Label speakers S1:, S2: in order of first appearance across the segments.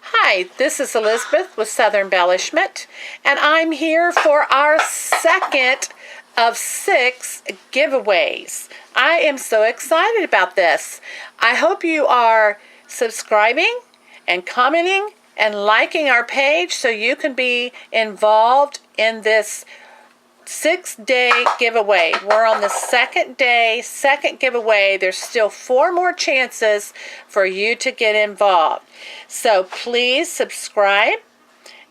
S1: Hi, this is Elizabeth with Southern Embellishment, and I'm here for our second of 6 giveaways. I am so excited about this. I hope you are subscribing and commenting and liking our page so you can be involved in this 6-day giveaway. We're on the second day, second giveaway. There's still 4 more chances for you to get involved. So please subscribe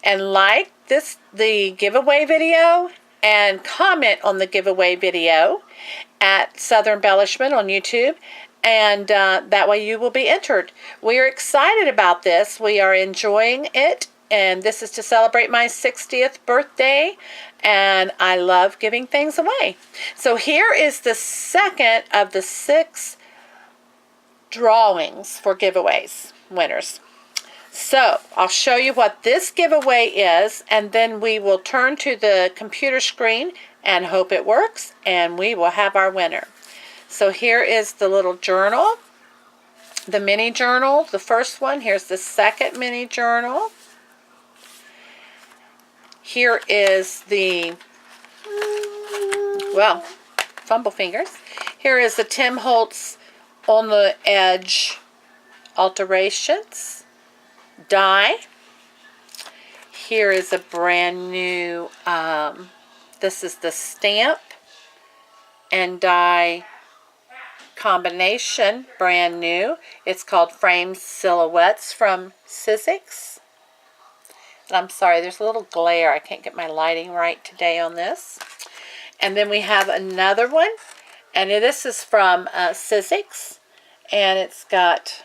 S1: and like the giveaway video and comment on the giveaway video at Southern Embellishment on YouTube, and that way you will be entered. We are excited about this. We are enjoying it, and this is to celebrate my 60th birthday, and I love giving things away. So here is the second of the 6 drawings for giveaways, winners. So I'll show you what this giveaway is, and then we will turn to the computer screen and hope it works, and we will have our winner. So here is the little journal, the mini journal, the first one. Here's the second mini journal. Here is the, well, fumble fingers. Here is the Tim Holtz on the edge alterations die. Here is a brand new, this is the stamp and die combination, brand new. It's called Framed Silhouettes from Sizzix. I'm sorry, there's a little glare. I can't get my lighting right today on this. And then we have another one, and this is from Sizzix, and it's got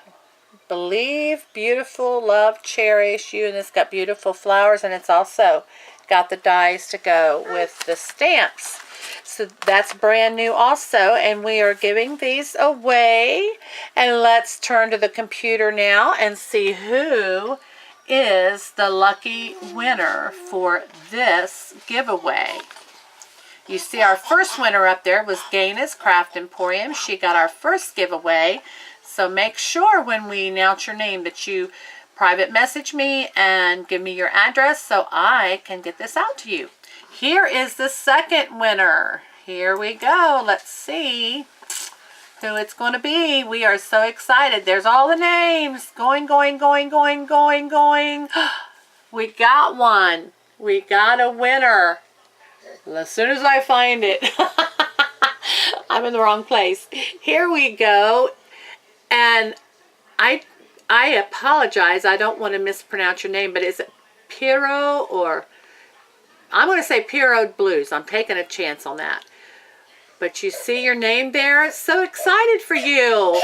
S1: Believe, Beautiful, Love, Cherish You, and it's got beautiful flowers, and it's also got the dies to go with the stamps. So that's brand new also, and we are giving these away. And let's turn to the computer now and see who is the lucky winner for this giveaway. You see our first winner up there was Gaina's Craft Emporium. She got our first giveaway. So make sure when we announce your name that you private message me and give me your address so I can get this out to you. Here is the second winner. Here we go. Let's see who it's going to be. We are so excited. There's all the names. Going. We got one. We got a winner. As soon as I find it. I'm in the wrong place. Here we go. And I apologize. I don't want to mispronounce your name, but is it Pirjo, or I'm going to say Pirjo Blues. I'm taking a chance on that. But you see your name there. So excited for you.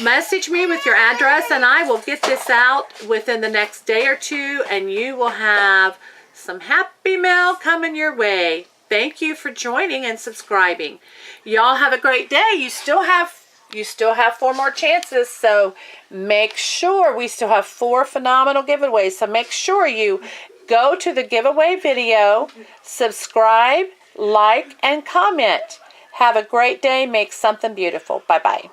S1: Message me with your address, and I will get this out within the next day or two, and you will have some happy mail coming your way. Thank you for joining and subscribing. Y'all have a great day. You still have 4 more chances, so make sure we still have 4 phenomenal giveaways. So make sure you go to the giveaway video, subscribe, like, and comment. Have a great day. Make something beautiful. Bye-bye.